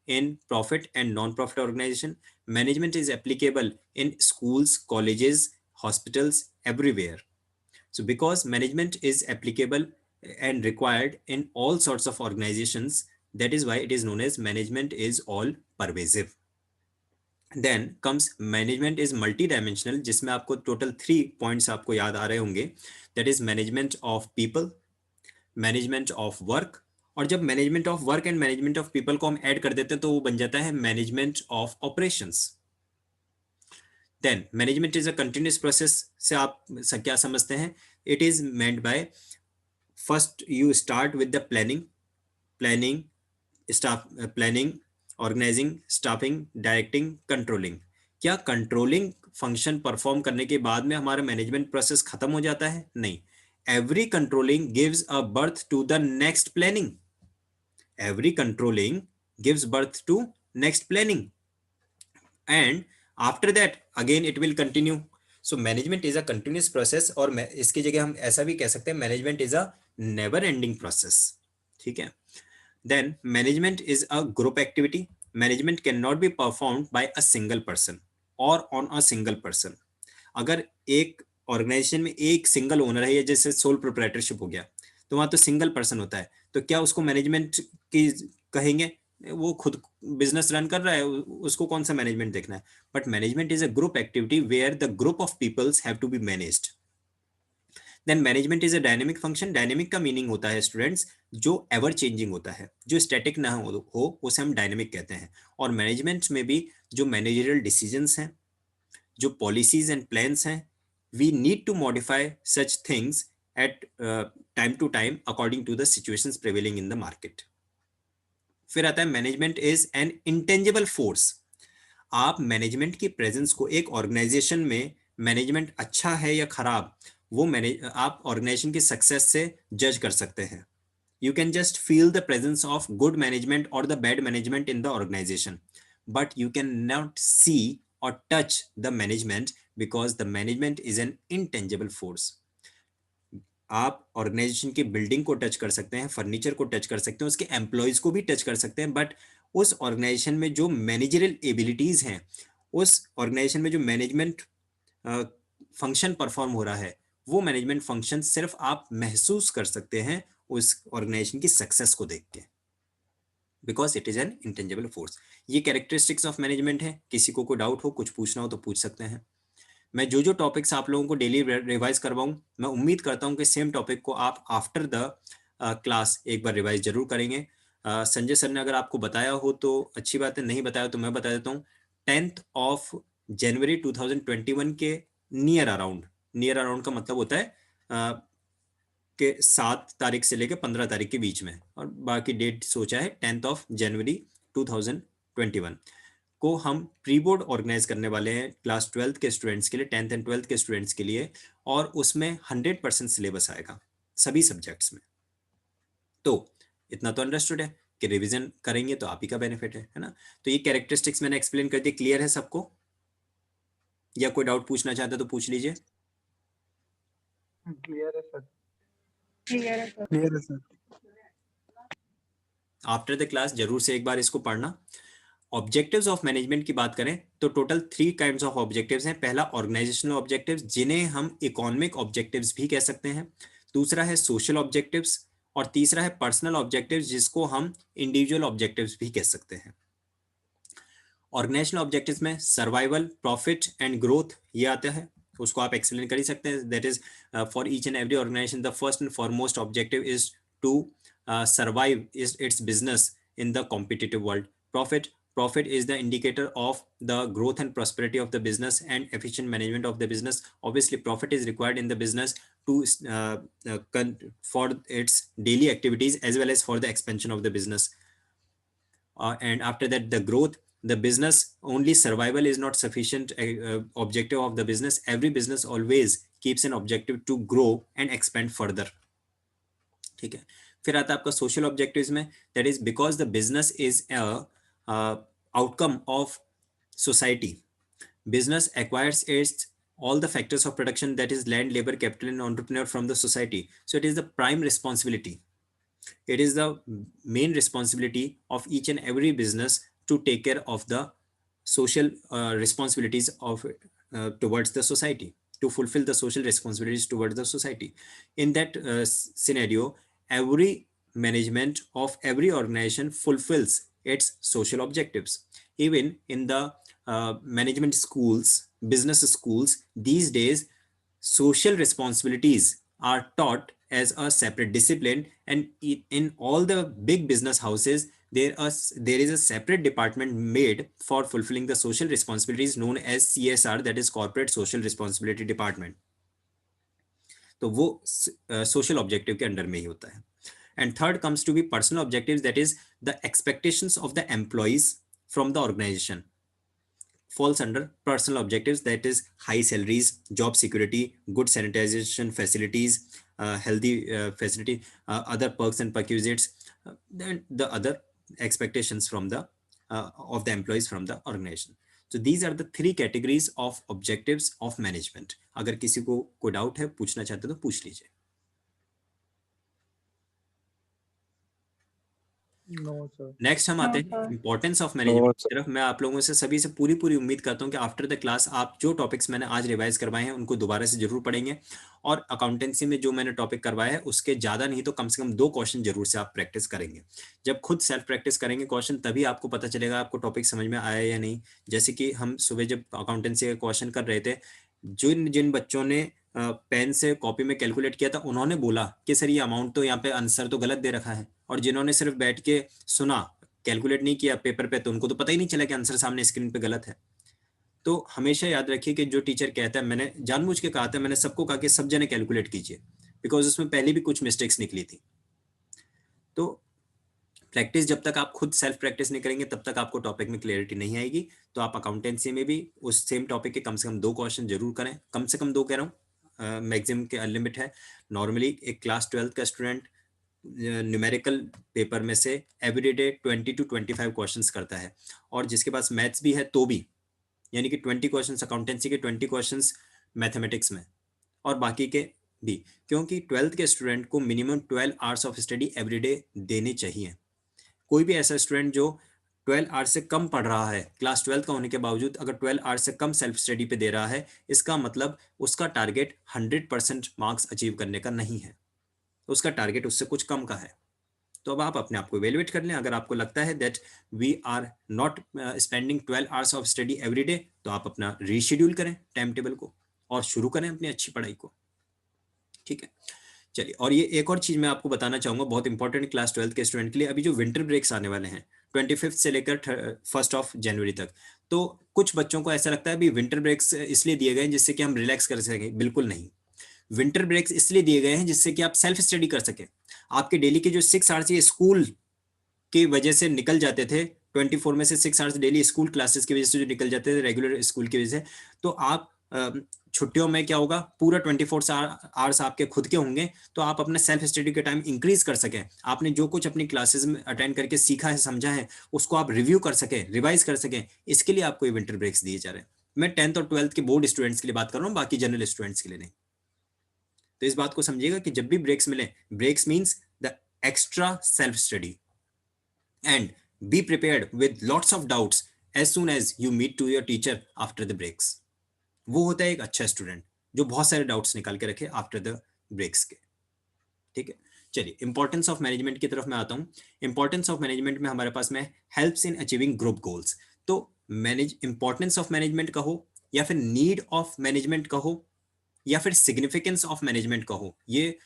in profit and non-profit organization. Management is applicable in schools, colleges, hospitals, everywhere. So because management is applicable and required in all sorts of organizations, that is why it is known as management is all pervasive. Then comes management is multidimensional, जिसमें आपको total 3 points आपको याद आ रहे होंगे. That is management of people, management of work, और जब management of work and management of people को हम ऐड कर देते हैं तो वो बन जाता है management of operations. Then management is a continuous process से आप क्या समझते हैं? It is meant by first you start with the planning staff planning, organising, staffing, directing, controlling. क्या कंट्रोलिंग फंक्शन परफॉर्म करने के बाद में हमारा मैनेजमेंट प्रोसेस खत्म हो जाता है? नहीं. Every controlling gives a birth to the next planning. Every controlling gives birth to next planning, and after that again it will continue. So management is a continuous process, और इसकी जगह हम ऐसा भी कह सकते हैं management is a never ending process. ठीक है. Then management is a group activity. Management cannot be performed by a single person or on a single person. अगर एक ऑर्गेनाइजेशन में एक सिंगल ओनर है, जैसे सोल प्रोप्राइटरशिप हो गया, तो वहां तो सिंगल पर्सन होता है, तो क्या उसको मैनेजमेंट की कहेंगे? वो खुद बिजनेस रन कर रहा है, उसको कौन सा मैनेजमेंट देखना है? But management is a group activity where the group of peoples have to be managed. Then management is a dynamic function. Dynamic का मीनिंग होता है स्टूडेंट्स जो एवर चेंजिंग होता है, जो स्टैटिक ना हो उसे हम डायनेमिक कहते हैं. और मैनेजमेंट में भी जो मैनेजरियल डिसीजंस हैं, जो पॉलिसीज एंड प्लान्स हैं, we need to modify such things at time to time according to the situations prevailing in the market. फिर आता है management is an intangible force. आप मैनेजमेंट की प्रेजेंस को एक ऑर्गेनाइजेशन में, मैनेजमेंट अच्छा है या खराब, वो आप ऑर्गेनाइजेशन की सक्सेस से जज कर सकते हैं. You can just feel the presence of good management और the bad management in the organization, but you can not see और touch the management because the management is an intangible force. आप organization की building को touch कर सकते हैं, furniture को touch कर सकते हैं, उसके एम्प्लॉयज को भी टच कर सकते हैं, बट उस ऑर्गेनाइजेशन में जो मैनेजरियल एबिलिटीज हैं, उस ऑर्गेनाइजेशन में जो मैनेजमेंट फंक्शन परफॉर्म हो रहा है, वो मैनेजमेंट फंक्शन सिर्फ आप महसूस कर सकते हैं उस ऑर्गेनाइजेशन की सक्सेस को देख के, because it is an intangible force. ये कैरेक्टरिस्टिक्स ऑफ मैनेजमेंट है. किसी को कोई डाउट हो, कुछ पूछना हो तो पूछ सकते हैं. मैं जो टॉपिक्स आप लोगों को डेली रिवाइज करवाऊं, मैं उम्मीद करता हूं कि सेम टॉपिक को आप आफ्टर द क्लास एक बार रिवाइज जरूर करेंगे. संजय सर ने अगर आपको बताया हो तो अच्छी बात है, नहीं बताया तो मैं बता देता हूँ. 10th of January 2021 के नियर अराउंड का मतलब होता है कि 7 तारीख से लेकर 15 तारीख के बीच में, और बाकी डेट सोचा है 10th of January 2021 को हम प्री बोर्ड ऑर्गेनाइज करने वाले हैं क्लास 12th के स्टूडेंट्स के लिए, 10th एंड 12th के स्टूडेंट्स के लिए, और उसमें 100% सिलेबस आएगा सभी सब्जेक्ट्स में. तो इतना तो अंडरस्टूड है कि रिवीजन करेंगे तो आप ही का बेनिफिट है ना. तो ये कैरेक्टरिस्टिक्स मैंने एक्सप्लेन कर दिया. क्लियर है सबको, या कोई डाउट पूछना चाहते तो पूछ लीजिए. क्लियर है सर. क्लियर है सर. क्लियर है सर. आफ्टर द क्लास जरूर से एक बार इसको पढ़ना. ऑब्जेक्टिव्स ऑफ मैनेजमेंट की बात करें तो टोटल 3 काइंड्स ऑफ ऑब्जेक्टिव्स हैं. पहला ऑर्गेनाइजेशनल ऑब्जेक्टिव्स, जिन्हें हम इकोनॉमिक ऑब्जेक्टिव्स भी कह सकते हैं. दूसरा है सोशल ऑब्जेक्टिव्स, और तीसरा है पर्सनल ऑब्जेक्टिव्स, जिसको हम इंडिविजुअल ऑब्जेक्टिव्स भी कह सकते हैं. ऑर्गेनाइजेशनल ऑब्जेक्टिव्स में सर्वाइवल, प्रॉफिट एंड ग्रोथ ये आता है, उसको आप एक्सप्लेन कर ही सकते हैं. That is for each and every organisation the first and foremost objective is to survive is its business in the competitive world. Profit is the indicator of the growth and prosperity of the business and efficient management of the business. Obviously profit is required in the business to for its daily activities as well as for the expansion of the business. And after that, the growth, the business only survival is not sufficient objective of the business. Every business always keeps an objective to grow and expand further. ठीक है. फिर आता है आपका social objectives में, that is because the business is outcome of society. Business acquires it's all the factors of production, that is land, labor, capital and entrepreneur from the society. So it is the prime responsibility, it is the main responsibility of each and every business to take care of the social responsibilities of towards the society, to fulfill the social responsibilities towards the society. In that scenario, every management of every organization fulfills its social objectives. Even in the management schools, business schools, these days social responsibilities are taught as a separate discipline, and in all the big business houses there is a separate department made for fulfilling the social responsibilities known as CSR, that is corporate social responsibility department. तो वो social objective के under में ही होता है. And third comes to be personal objectives, that is the expectations of the employees from the organisation falls under personal objectives, that is high salaries, job security, good sanitization facilities, healthy facility, other perks and perquisites, then the other expectations from the of the employees from the organization. So these are the three categories of objectives of management. अगर किसी को कोई doubt है, पूछना चाहते तो पूछ लीजिए. नेक्स्ट हम आते हैं इंपॉर्टेंस ऑफ मैनेजमेंट की तरफ. मैं आप लोगों से सभी से पूरी उम्मीद करता हूं कि आफ्टर द क्लास आप जो टॉपिक्स मैंने आज रिवाइज करवाए हैं उनको दोबारा से जरूर पढ़ेंगे, और अकाउंटेंसी में जो मैंने टॉपिक करवाया है उसके ज्यादा नहीं तो कम से कम 2 क्वेश्चन जरूर से आप प्रैक्टिस करेंगे. जब खुद सेल्फ प्रैक्टिस करेंगे क्वेश्चन, तभी आपको पता चलेगा आपको टॉपिक समझ में आया या नहीं. जैसे कि हम सुबह जब अकाउंटेंसी का क्वेश्चन कर रहे थे, जिन बच्चों ने पेन से कॉपी में कैलकुलेट किया था उन्होंने बोला कि सर ये अमाउंट तो यहाँ पे आंसर तो गलत दे रखा है, और जिन्होंने सिर्फ बैठ के सुना, कैलकुलेट नहीं किया पेपर पे, तो उनको तो पता ही नहीं चला कि आंसर सामने स्क्रीन पे गलत है. तो हमेशा याद रखिए कि जो टीचर कहता है, मैंने जानबूझ के कहा था, मैंने सबको कहा कि सब जने कैलकुलेट कीजिए, बिकॉज उसमें पहले भी कुछ मिस्टेक्स निकली थी. तो प्रैक्टिस जब तक आप खुद सेल्फ प्रैक्टिस नहीं करेंगे तब तक आपको टॉपिक में क्लियरिटी नहीं आएगी. तो आप अकाउंटेंसी में भी उस सेम टॉपिक के कम से कम 2 क्वेश्चन जरूर करें. कम से कम 2 कह रहा हूँ, मैक्सिमम के लिमिट है. नॉर्मली एक क्लास 12 का स्टूडेंट न्यूमेरिकल पेपर में से एवरीडे 20 to 25 क्वेश्चंस करता है, और जिसके पास मैथ्स भी है तो भी, यानी कि 20 क्वेश्चंस अकाउंटेंसी के, 20 क्वेश्चंस मैथमेटिक्स में, और बाकी के भी, क्योंकि 12th के स्टूडेंट को minimum 12 hours of study everyday देने चाहिए. कोई भी ऐसा स्टूडेंट जो 12 आवर्स से कम पढ़ रहा है, क्लास 12 का होने के बावजूद अगर 12 आवर्स से कम सेल्फ स्टडी पे दे रहा है, इसका मतलब उसका टारगेट 100% मार्क्स अचीव करने का नहीं है, उसका टारगेट उससे कुछ कम का है. तो अब आप अपने आप को इवेलुएट कर लें. अगर आपको लगता है that we are not spending 12 hours of study every day, तो आप अपना रीशेड्यूल करें टाइम टेबल को और शुरू करें अपनी अच्छी पढ़ाई को. ठीक है, चलिए. और ये एक और चीज मैं आपको बताना चाहूंगा, बहुत इंपॉर्टेंट क्लास 12 के स्टूडेंट के लिए. अभी जो विंटर ब्रेक्स आने वाले हैं 25 से लेकर 1 जनवरी तक, तो कुछ बच्चों को ऐसा लगता है अभी विंटर ब्रेक्स इसलिए दिए गए हैं जिससे कि हम रिलैक्स कर सकें. बिल्कुल नहीं. विंटर ब्रेक्स इसलिए दिए गए हैं जिससे कि आप सेल्फ स्टडी कर सकें. आपके डेली के जो 6 आवर्स ये स्कूल की वजह से निकल जाते थे, 24 में से 6 आवर्स डेली स्कूल क्लासेस की वजह से जो निकल जाते थे रेगुलर स्कूल की वजह से, तो आप छुट्टियों में क्या होगा, पूरा 24 आवर्स आपके खुद के होंगे, तो आप अपने सेल्फ स्टडी के टाइम इंक्रीज कर सकें. आपने जो कुछ अपनी क्लासेस में अटेंड करके सीखा है, समझा है, उसको आप रिव्यू कर सकें, रिवाइज कर सकें. इसके लिए आपको ये विंटर ब्रेक्स दिए जा रहे हैं. मैं 10th और 12th के बोर्ड स्टूडेंट्स के लिए बात कर रहा हूँ, बाकी जनरल स्टूडेंट्स के लिए नहीं. तो इस बात को समझिएगा कि जब भी ब्रेक्स मिले, breaks means the extra self study, and be prepared with lots of doubts as soon as you meet to your teacher after the breaks. वो होता है एक अच्छा स्टूडेंट जो बहुत सारे डाउट्स निकाल के रखे आफ्टर द ब्रेक्स के. ठीक है, चलिए इंपॉर्टेंस ऑफ मैनेजमेंट की तरफ मैं आता हूं. इंपॉर्टेंस ऑफ मैनेजमेंट में हमारे पास में helps in achieving group goals. तो इंपॉर्टेंस ऑफ मैनेजमेंट कहो, या फिर नीड ऑफ मैनेजमेंट कहो, या फिर सिग्निफिकेंस ऑफ मैनेजमेंट कहो, ये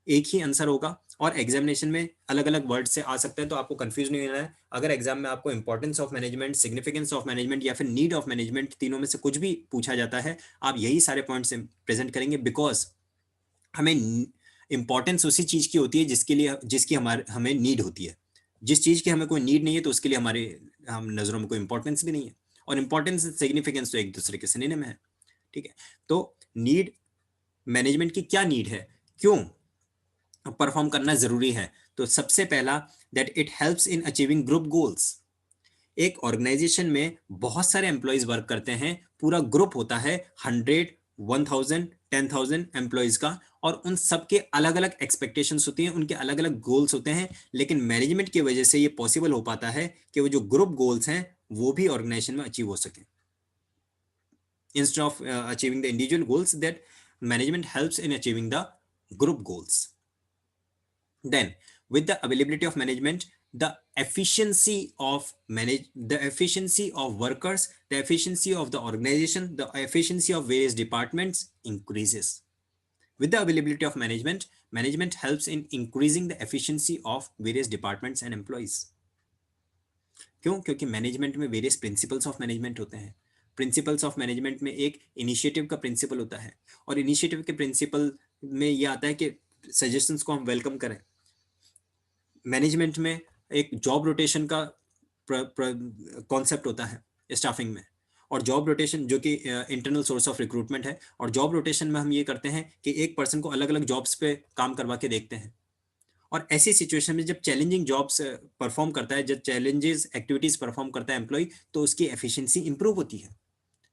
एक ही आंसर होगा. और एग्जामिनेशन में अलग अलग वर्ड से आ सकता है, तो आपको कंफ्यूज नहीं होना है. अगर एग्जाम में आपको importance of management, significance of management या फिर नीड ऑफ मैनेजमेंट, तीनों में से कुछ भी पूछा जाता है, आप यही सारे पॉइंट्स प्रेजेंट करेंगे, बिकॉज हमें इंपॉर्टेंस उसी चीज की होती है जिसकी हमें नीड होती है. जिस चीज की हमें कोई नीड नहीं है तो उसके लिए हम नजरों में कोई इंपॉर्टेंस भी नहीं है. और इंपॉर्टेंस सिग्निफिकेंस तो एक दूसरे के सिनोनिम है. ठीक है, तो नीड मैनेजमेंट की क्या नीड है, क्यों परफॉर्म करना जरूरी है. तो सबसे पहला, that it helps in achieving group goals. एक ऑर्गेनाइजेशन में बहुत सारे एम्प्लॉइज वर्क करते हैं, पूरा ग्रुप होता है 100, 1000, 10,000 एम्प्लॉइज का, और उन सबके अलग अलग एक्सपेक्टेशंस होती हैं, उनके अलग अलग गोल्स होते हैं. लेकिन मैनेजमेंट की वजह से ये पॉसिबल हो पाता है कि वो जो ग्रुप गोल्स हैं वो भी ऑर्गेनाइजेशन में अचीव हो सके. Instead of achieving the individual goals, that management helps in achieving the group goals. Then with the availability of management, the efficiency of workers, the efficiency of the organization, the efficiency of various departments increases. With the availability of management, management helps in increasing the efficiency of various departments and employees. क्यों? क्योंकि management में various principles of management होते हैं. Principles of management में एक initiative का principal होता है, और इनिशिएटिव के प्रिंसिपल में ये आता है कि सजेशंस को हम वेलकम करें. मैनेजमेंट में एक जॉब रोटेशन का कॉन्सेप्ट होता है स्टाफिंग में, और जॉब रोटेशन जो कि इंटरनल सोर्स ऑफ रिक्रूटमेंट है, और जॉब रोटेशन में हम ये करते हैं कि एक पर्सन को अलग अलग जॉब्स पे काम करवा के देखते हैं. और ऐसी सिचुएशन में जब चैलेंजिंग जॉब्स परफॉर्म करता है, जब चैलेंजेस एक्टिविटीज परफॉर्म करता है एम्प्लॉय, तो उसकी एफिशिएंसी इंप्रूव होती है,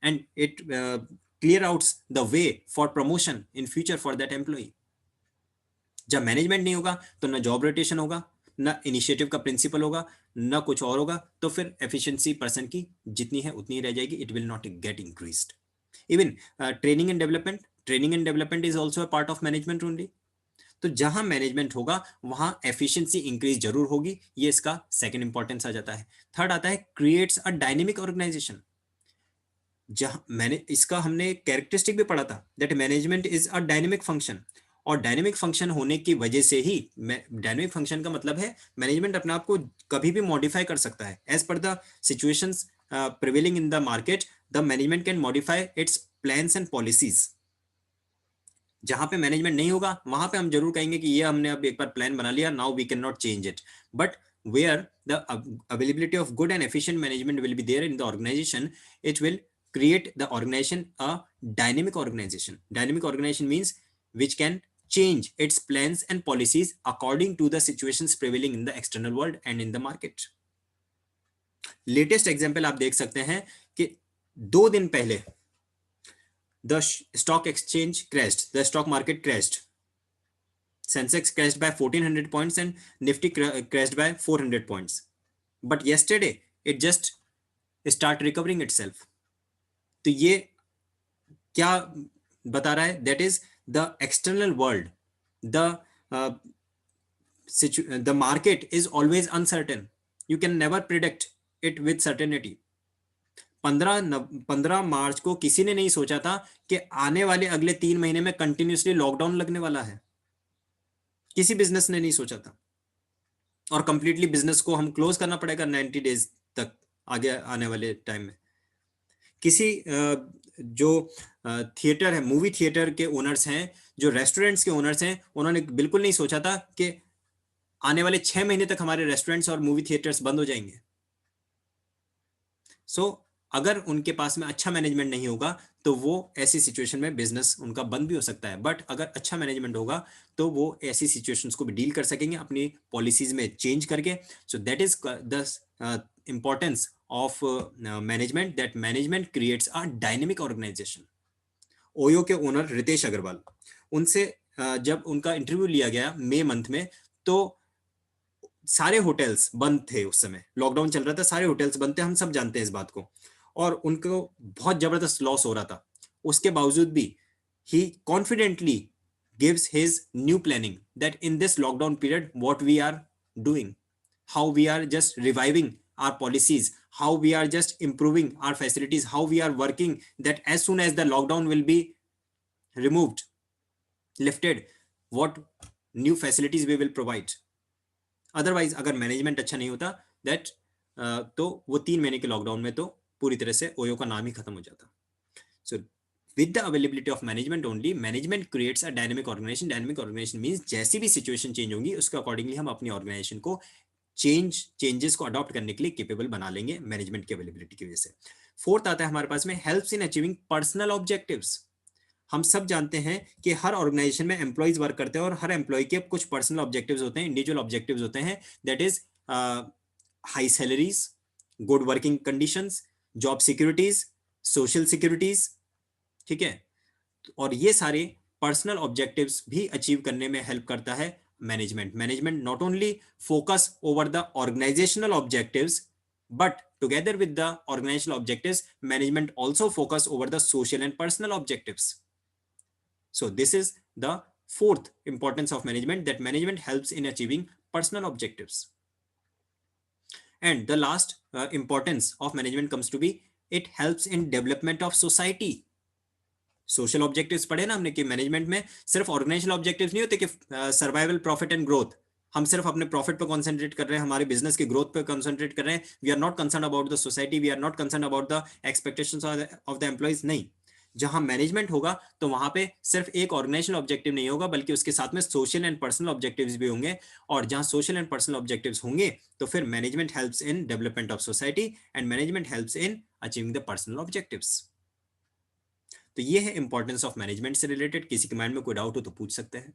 and it clear outs the way for promotion in future for that employ. जब मैनेजमेंट नहीं होगा तो ना जॉब रोटेशन होगा, ना इनिशिएटिव का प्रिंसिपल होगा, ना कुछ और होगा, तो फिर एफिशिएंसी पर्सन की जितनी है उतनी ही रह जाएगी. It will not gate increased. Even training and development is also a part of management only. तो जहां मैनेजमेंट होगा वहां एफिशिएंसी इंक्रीज जरूर होगी. ये इसका सेकंड इंपॉर्टेंस आ जाता है. थर्ड आता है क्रिएट्स अ डायनेमिक ऑर्गेनाइजेशन. जहां मैंने इसका हमने कैरेक्टरिस्टिक भी पढ़ा था, that management is a dynamic function. और डायनेमिक फंक्शन होने की वजह से ही, डायनेमिक फंक्शन का मतलब है मैनेजमेंट अपने आप को कभी भी मॉडिफाई कर सकता है as per the situations prevailing in the market. The management can modify its plans and policies. जहां पे मैनेजमेंट नहीं होगा वहां पे हम जरूर कहेंगे कि ये हमने अब एक बार प्लान बना लिया, now we can not change it. But where the availability of good and efficient management will be there in the organization, it will create the organization a dynamic organization. Dynamic organization means which can change its plans and policies according to the situations prevailing in the external world and in the market. Latest example आप देख सकते हैं कि 2 दिन पहले the stock exchange crashed, the stock market crashed. Sensex crashed by 1400 points and Nifty crashed by 400 points. But yesterday it just start recovering itself. तो ये क्या बता रहा है? That is the external world, the market is always uncertain. You can never predict it with certainty. 15 मार्च को किसी ने नहीं सोचा था कि आने वाले अगले 3 महीने में कंटिन्यूसली लॉकडाउन लगने वाला है. किसी बिजनेस ने नहीं सोचा था, और कंप्लीटली बिजनेस को हम क्लोज करना पड़ेगा 90 डेज तक आगे आने वाले टाइम में. किसी जो थिएटर है, मूवी थिएटर के ओनर्स हैं, जो रेस्टोरेंट्स के ओनर्स हैं, उन्होंने बिल्कुल नहीं सोचा था कि आने वाले 6 महीने तक हमारे रेस्टोरेंट्स और मूवी थिएटर्स बंद हो जाएंगे. सो अगर उनके पास में अच्छा मैनेजमेंट नहीं होगा तो वो ऐसी सिचुएशन में बिजनेस उनका बंद भी हो सकता है. बट अगर अच्छा मैनेजमेंट होगा तो वो ऐसी सिचुएशंस को भी डील कर सकेंगे अपनी पॉलिसीज में चेंज करके. So that is the importance of management, that management creates a dynamic organisation. OYO के ओनर रितेश अग्रवाल, उनसे जब उनका इंटरव्यू लिया गया मई मंथ में, तो सारे होटल्स बंद थे. उस समय लॉकडाउन चल रहा था, सारे होटल्स बंद थे, हम सब जानते हैं इस बात को, और उनको बहुत जबरदस्त लॉस हो रहा था. उसके बावजूद भी he confidently gives his new planning that in this lockdown period what we are doing, how we are just reviving our policies, how we are just improving our facilities, how we are working that as soon as the lockdown will be removed, lifted, what new facilities we will provide. Otherwise अगर management अच्छा नहीं होता that तो वो 3 महीने के lockdown में तो पूरी तरह से ओयो का नाम ही खत्म हो जाता. So with the availability of management only, management creates a dynamic organisation. Dynamic organisation means जैसी भी सिचुएशन चेंज होगी उसके अकॉर्डिंगली हम अपनी ऑर्गेनाइजेशन को चेंजेस को अडॉप्ट करने के लिए केपेबल बना लेंगे मैनेजमेंट की अवेलेबिलिटी की वजह से. फोर्थ आता है हमारे पास में helps in achieving personal objectives. हम सब जानते हैं कि हर ऑर्गेनाइजेशन में एम्प्लॉइज वर्क करते हैं और हर एम्प्लॉय के कुछ पर्सनल ऑब्जेक्टिव्स होते हैं, इंडिविजुअल ऑब्जेक्टिव्स होते हैं. That is high salaries, good working conditions, job securities, social securities. ठीक है, और ये सारे पर्सनल ऑब्जेक्टिव्स भी अचीव करने में हेल्प करता है management. Management not only focus over the organisational objectives But together with the organizational objectives, management also focus over the social and personal objectives. So this is the fourth importance of management, that management helps in achieving personal objectives. And the last importance of management comes to be, it helps in development of society. Social objectives पढ़े ना हमने कि management में सिर्फ organisational objectives नहीं होते कि survival, profit and growth, हम सिर्फ अपने प्रॉफिट पर कॉन्सेंट्रेट कर रहे हैं, हमारे बिजनेस की ग्रोथ पर कॉन्सेंट्रेट कर रहे हैं, we are not concern about the society, we are not concern about the expectations of the employees. नहीं, जहां मैनेजमेंट होगा तो वहां पे सिर्फ एक ऑर्गेनाइजेशनल ऑब्जेक्टिव नहीं होगा, बल्कि उसके साथ में सोशल एंड पर्सनल ऑब्जेक्टिव्स भी होंगे। और जहां सोशल एंड पर्सनल ऑब्जेक्टिव्स होंगे तो फिर management helps in development of society and management helps in achieving the personal objectives. तो ये है इंपॉर्टेंस ऑफ मैनेजमेंट से रिलेटेड। किसी के माइंड में कोई डाउट हो तो पूछ सकते हैं।